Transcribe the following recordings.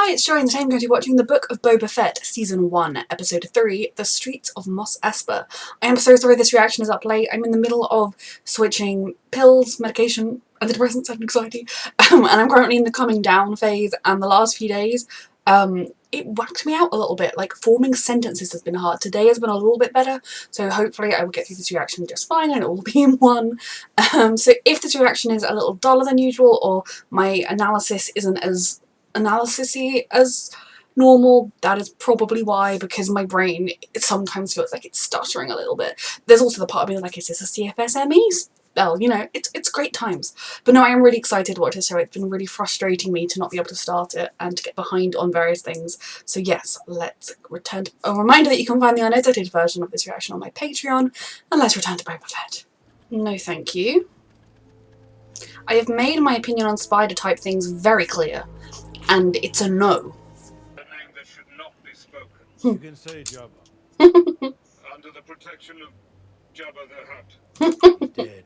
Hi, it's Joy, and today I'm going to be watching the Book of Boba Fett, Season 1, Episode 3, The Streets of Mos Espa. I am so sorry this reaction is up late. I'm in the middle of switching pills, medication, antidepressants and anxiety, and I'm currently in the coming down phase, and the last few days, it whacked me out a little bit. Like, forming sentences has been hard. Today has been a little bit better, so hopefully I will get through this reaction just fine and it will be in one. So if this reaction is a little duller than usual, or my analysis isn't as analysis-y as normal, that is probably why, because my brain, it sometimes feels like it's stuttering a little bit. There's also the part of me like, is this a CFSME spell? You know, it's great times. But no, I am really excited to watch this show. It's been really frustrating me to not be able to start it and to get behind on various things. So yes, let's return to a reminder that you can find the unedited version of this reaction on my Patreon, and let's return to Boba Fett. No thank you. I have made my opinion on spider type things very clear. And it's a no. A name that should not be spoken. You can say Jabba. Under the protection of Jabba the Hutt. Dead.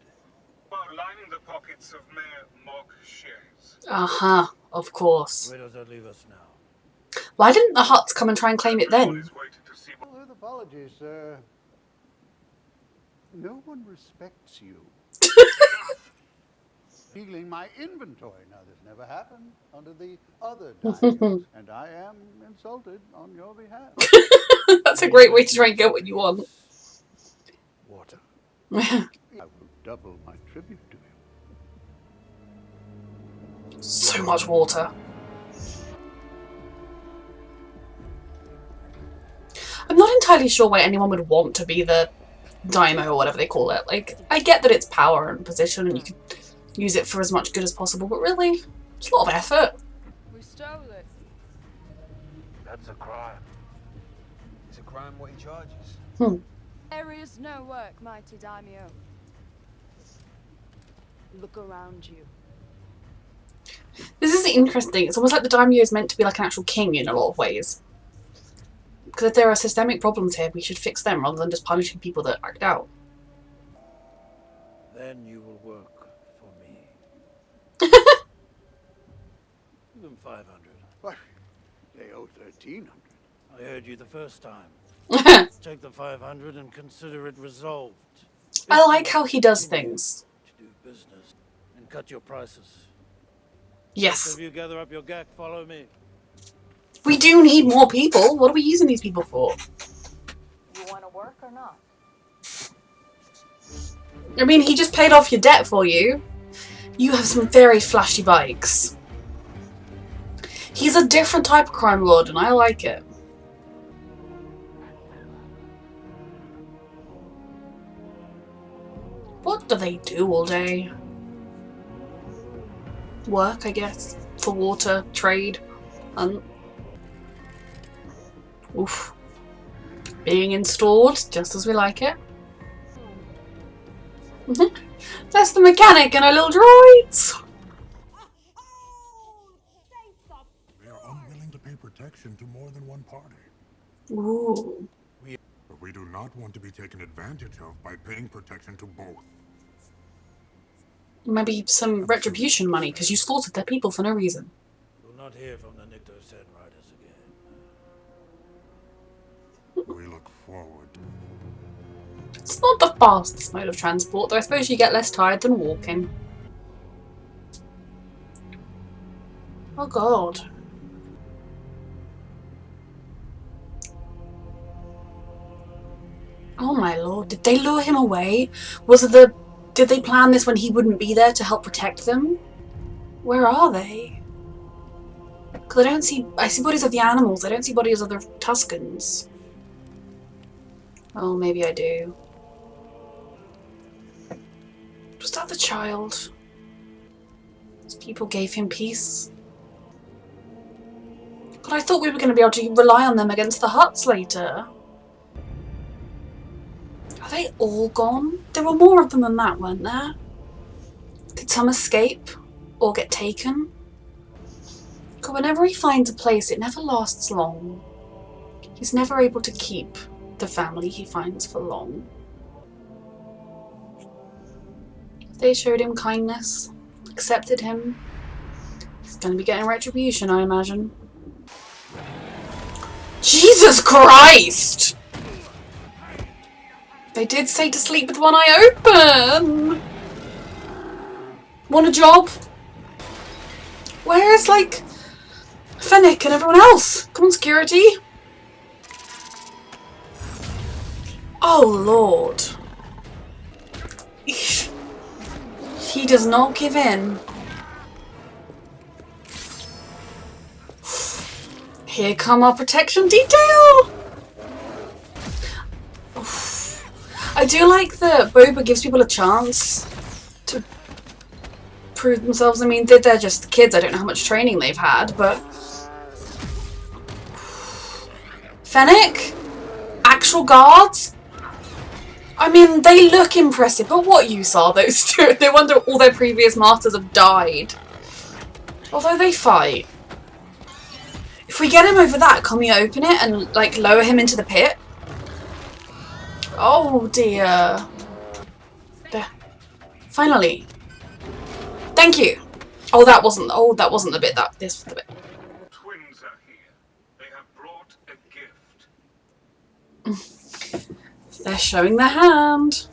While lining the pockets of Mayor Mog Shays. Of course. Where does that leave us now? Why didn't the Hutts come and try and claim it then? Well, with apologies, sir. No one respects you. Stealing my inventory. Now, this never happened under the other daimyos, and I am insulted on your behalf. That's a great way to try and get what you want. Water. I will double my tribute to you. So much water. I'm not entirely sure why anyone would want to be the daimyo or whatever they call it. Like, I get that it's power and position and you can use it for as much good as possible, but really, it's a lot of effort. We stole it. That's a crime. It's a crime what he charges. There is no work, mighty daimyo. Look around you. This is interesting. It's almost like the daimyo is meant to be like an actual king in a lot of ways. Because if there are systemic problems here, we should fix them rather than just punishing people that act out. Then you will work for me. Give them 500. What? They owe 1,300. I heard you the first time. Take the 500 and consider it resolved. I like how he does things. To do business and cut your prices. Yes. So if you gather up your gack, follow me. We do need more people. What are we using these people for? You want to work or not? I mean, he just paid off your debt for you. You have some very flashy bikes. He's a different type of crime lord, and I like it. What do they do all day? Work, I guess. For water, trade, hunt. Oof. Being installed, just as we like it. That's the mechanic and our little droids! We are unwilling to pay protection to more than one party. Ooh. But we do not want to be taken advantage of by paying protection to both. Maybe some retribution money, because you slaughtered their people for no reason. You'll not hear from the Nikto Sen Riders again. We look forward. It's not the fastest mode of transport, though I suppose you get less tired than walking. Oh god. Oh my lord, did they lure him away? Did they plan this when he wouldn't be there to help protect them? Where are they? Because I see bodies of the animals, I don't see bodies of the Tuscans. Oh, maybe I do. Was that the child? These people gave him peace. But I thought we were going to be able to rely on them against the Hutts later. Are they all gone? There were more of them than that, weren't there? Did some escape? Or get taken? Because whenever he finds a place, it never lasts long. He's never able to keep the family he finds for long. They showed him kindness, accepted him. He's going to be getting retribution, I imagine. Jesus Christ! They did say to sleep with one eye open! Want a job? Where's, like, Fennec and everyone else? Come on, security. Oh, Lord. He does not give in. Here come our protection detail! I do like that Boba gives people a chance to prove themselves. I mean, they're just kids. I don't know how much training they've had, but... Fennec? Actual guards? I mean, they look impressive, but what use are those two? No wonder all their previous masters have died. Although they fight. If we get him over that, can we open it and, like, lower him into the pit? Oh dear. There. Finally. Thank you. Oh, that wasn't the bit this was the bit. Twins are here. They have brought a gift. They're showing their hand.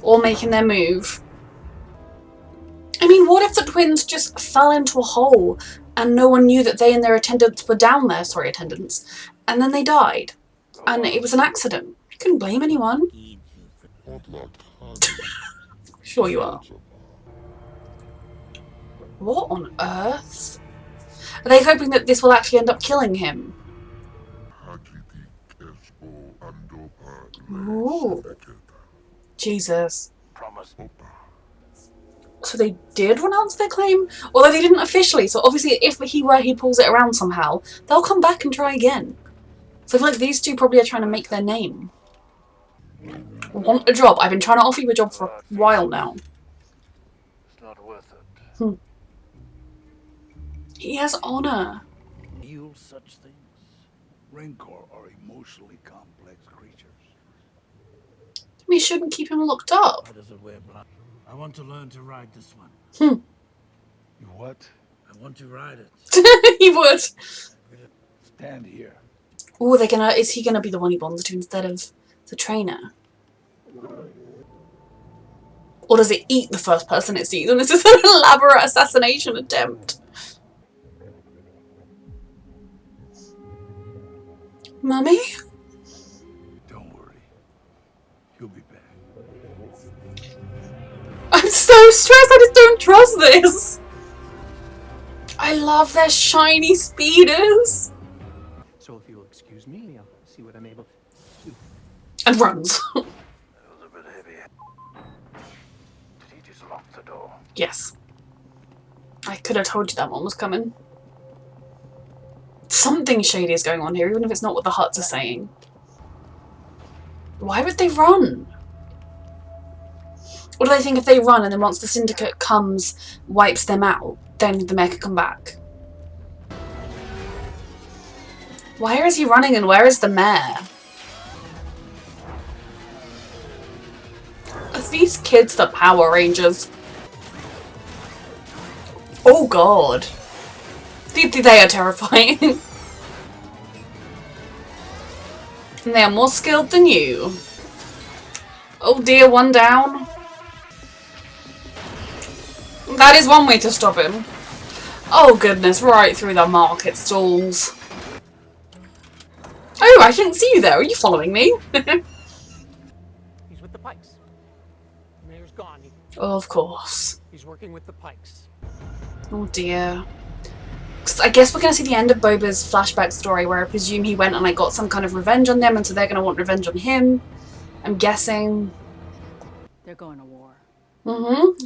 Or making their move. I mean, what if the twins just fell into a hole and no one knew that they and their attendants were down there, and then they died. And it was an accident. You couldn't blame anyone. Sure you are. What on earth? Are they hoping that this will actually end up killing him? Ooh. Jesus. So they did renounce their claim? Although they didn't officially, so obviously if he pulls it around somehow, they'll come back and try again. So I feel like these two probably are trying to make their name. Want a job? I've been trying to offer you a job for a while now. It's not worth it. He has honor. Feel such things. Rancor are emotionally complex creatures. We shouldn't keep him locked up. Why does it wear black? I want to learn to ride this one. You what? I want to ride it. He would. Stand here. Oh, is he gonna be the one he bonds to instead of the trainer? Or does it eat the first person it sees? And this is an elaborate assassination attempt. Mummy? Don't worry. He'll be back. I'm so stressed, I just don't trust this. I love their shiny speeders. So if you'll excuse me, I'll see what I'm able to do. And runs. That was a bit heavy. Did he just lock the door? Yes. I could have told you that one was coming. Something shady is going on here, even if it's not what the Hutts are saying. Why would they run? Or do they think if they run and then once the Syndicate comes, wipes them out, then the Mayor can come back? Where is he running and where is the Mayor? Are these kids the Power Rangers? Oh god. They are terrifying. And they are more skilled than you. Oh dear, one down. That is one way to stop him. Oh goodness, right through the market stalls. Oh, I didn't see you there. Are you following me? He's with the Pikes. The mayor's gone. Of course. He's working with the Pikes. Oh dear. I guess we're going to see the end of Boba's flashback story where I presume he went and like got some kind of revenge on them and so they're going to want revenge on him. I'm guessing. They're going to war.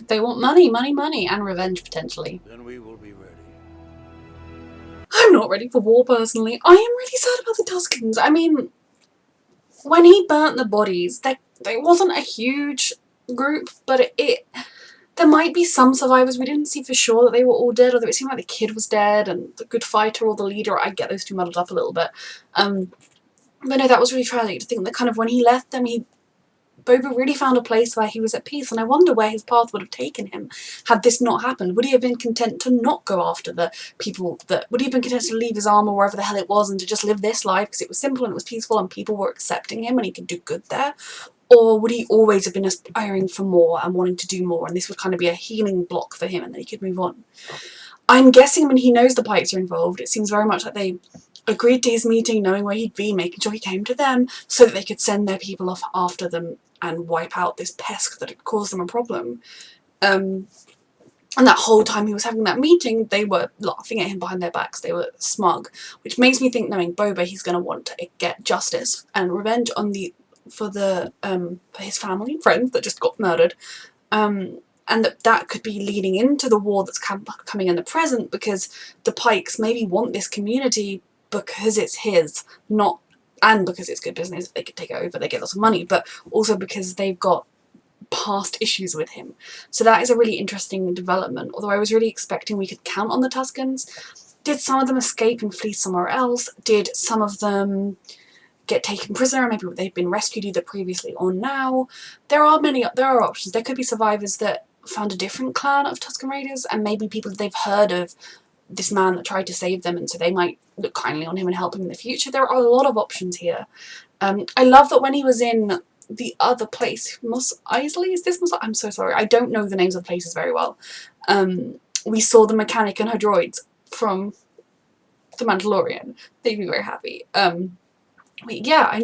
They want money, money, money, and revenge potentially. Then we will be ready. I'm not ready for war personally. I am really sad about the Tuskens. I mean, when he burnt the bodies, there wasn't a huge group, but there might be some survivors. We didn't see for sure that they were all dead, although it seemed like the kid was dead and the good fighter or the leader. I get those two muddled up a little bit. But no, that was really tragic to think that kind of when he left them, he Boba really found a place where he was at peace, and I wonder where his path would have taken him had this not happened. Would he have been content to not go after the people that... Would he have been content to leave his armor wherever the hell it was and to just live this life because it was simple and it was peaceful and people were accepting him and he could do good there? Or would he always have been aspiring for more and wanting to do more, and this would kind of be a healing block for him and then he could move on? I'm guessing when he knows the Pikes are involved, it seems very much like they agreed to his meeting knowing where he'd be, making sure he came to them so that they could send their people off after them and wipe out this pest that had caused them a problem. And that whole time he was having that meeting, they were laughing at him behind their backs. They were smug, which makes me think, knowing Boba, he's going to want to get justice and revenge on for his family and friends that just got murdered. And that could be leading into the war that's coming in the present, because the Pikes maybe want this community because it's his, and because it's good business. If they could take it over, they get lots of money, but also because they've got past issues with him. So that is a really interesting development, although I was really expecting we could count on the Tuscans. Did some of them escape and flee somewhere else? Did some of them get taken prisoner? Maybe they've been rescued either previously or now. There are options. There could be survivors that found a different clan of Tusken Raiders, and maybe people that they've heard of this man that tried to save them, and so they might look kindly on him and help him in the future. There are a lot of options here. I love that when he was in the other place, Mos Eisley, is this Mos? I'm so sorry, I don't know the names of the places very well. We saw the mechanic and her droids from The Mandalorian. They'd be very happy. But yeah,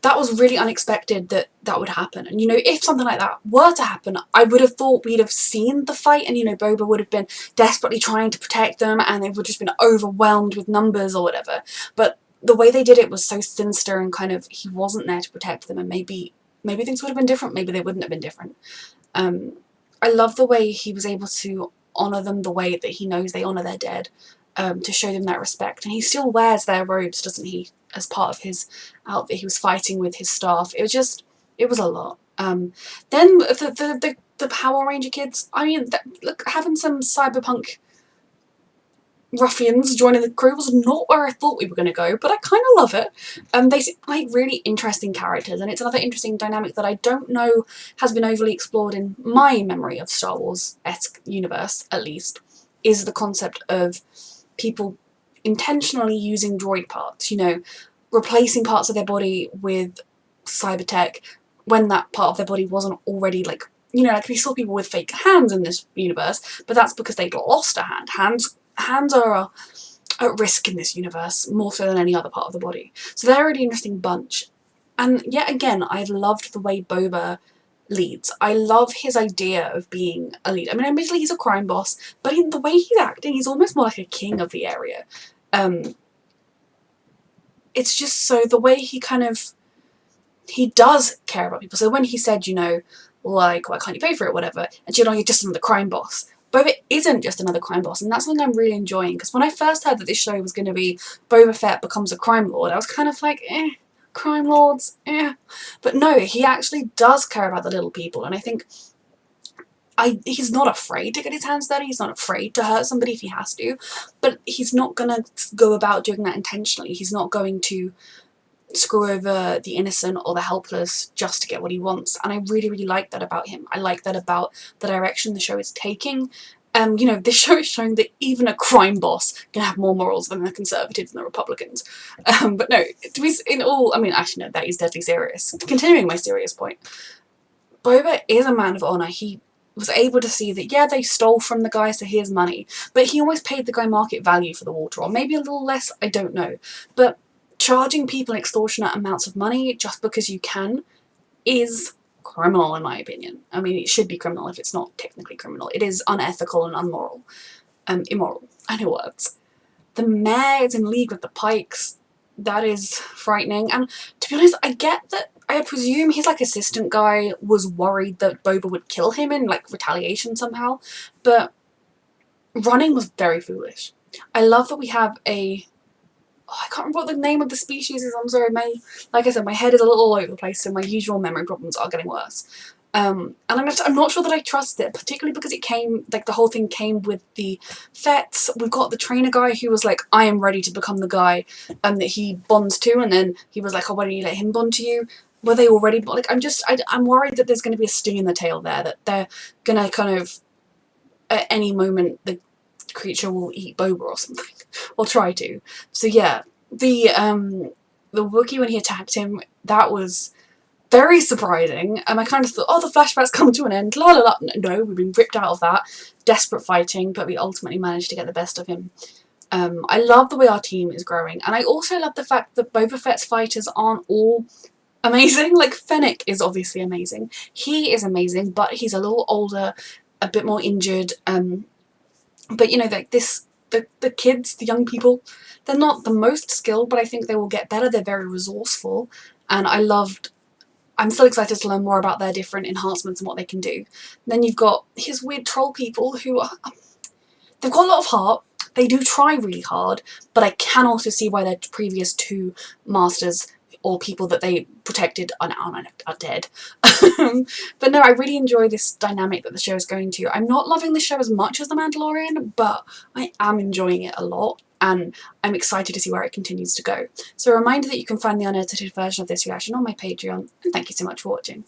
that was really unexpected that would happen. And, you know, if something like that were to happen, I would have thought we'd have seen the fight and, you know, Boba would have been desperately trying to protect them and they would have just been overwhelmed with numbers or whatever. But the way they did it was so sinister and kind of, he wasn't there to protect them, and maybe things would have been different, maybe they wouldn't have been different. I love the way he was able to honour them the way that he knows they honour their dead, to show them that respect. And he still wears their robes, doesn't he, as part of his outfit. He was fighting with his staff. It was a lot. Then the Power Ranger kids, I mean, look, having some cyberpunk ruffians joining the crew was not where I thought we were going to go, but I kind of love it. They seem like really interesting characters, and it's another interesting dynamic that I don't know has been overly explored in my memory of Star Wars-esque universe, at least, is the concept of people intentionally using droid parts, you know, replacing parts of their body with cyber tech when that part of their body wasn't already, like, you know, like we saw people with fake hands in this universe, but that's because they'd lost a hand. Hands are at risk in this universe, more so than any other part of the body. So they're a really interesting bunch. And yet again, I loved the way Boba leads. I love his idea of being a leader. I mean, admittedly he's a crime boss, but in the way he's acting, he's almost more like a king of the area. It's just so the way he does care about people. So when he said, you know, like, why can't you pay for it, whatever, and you know, you're just another crime boss. Boba isn't just another crime boss, and that's something I'm really enjoying, because when I first heard that this show was going to be Boba Fett becomes a crime lord, I was kind of like, crime lords, But no, he actually does care about the little people, and I think he's not afraid to get his hands dirty, he's not afraid to hurt somebody if he has to, but he's not going to go about doing that intentionally. He's not going to screw over the innocent or the helpless just to get what he wants, and I really, really like that about him. I like that about the direction the show is taking. You know, this show is showing that even a crime boss can have more morals than the Conservatives and the Republicans. But no, to be in all, I mean, actually no, that is deadly serious. Continuing my serious point, Boba is a man of honour. He was able to see that, yeah, they stole from the guy, so here's money, but he always paid the guy market value for the water, or maybe a little less, I don't know. But charging people extortionate amounts of money just because you can is criminal, in my opinion. I mean, it should be criminal if it's not technically criminal. It is unethical and immoral. I know words. The mayor is in league with the Pikes. That is frightening. And to be honest, I get that. I presume his like assistant guy was worried that Boba would kill him in like retaliation somehow. But running was very foolish. I love that we have I can't remember what the name of the species is, I'm sorry, like I said, my head is a little all over the place, so my usual memory problems are getting worse. And I'm not sure that I trust it, particularly because it came, like the whole thing came with the Fets. We've got the trainer guy who was like, I am ready to become the guy that he bonds to, and then he was like, oh, why don't you let him bond to you? were they already, like, I'm worried that there's going to be a sting in the tail there, that they're going to kind of, at any moment, the creature will eat Boba or something, or try to. So yeah, the Wookiee, when he attacked him, that was very surprising. I kind of thought, oh, the flashback's come to an end, la la la. No, we've been ripped out of that. Desperate fighting, but we ultimately managed to get the best of him. I love the way our team is growing, and I also love the fact that Boba Fett's fighters aren't all amazing. Like, Fennec is obviously amazing. He is amazing, but he's a little older, a bit more injured. But you know, like the kids, the young people, they're not the most skilled, but I think they will get better. They're very resourceful, and I'm still excited to learn more about their different enhancements and what they can do. Then you've got his weird troll people who are, they've got a lot of heart. They do try really hard, but I can also see why their previous two masters or people that they protected are dead. But no, I really enjoy this dynamic that the show is going to. I'm not loving the show as much as The Mandalorian, but I am enjoying it a lot, and I'm excited to see where it continues to go. So a reminder that you can find the unedited version of this reaction on my Patreon, and thank you so much for watching.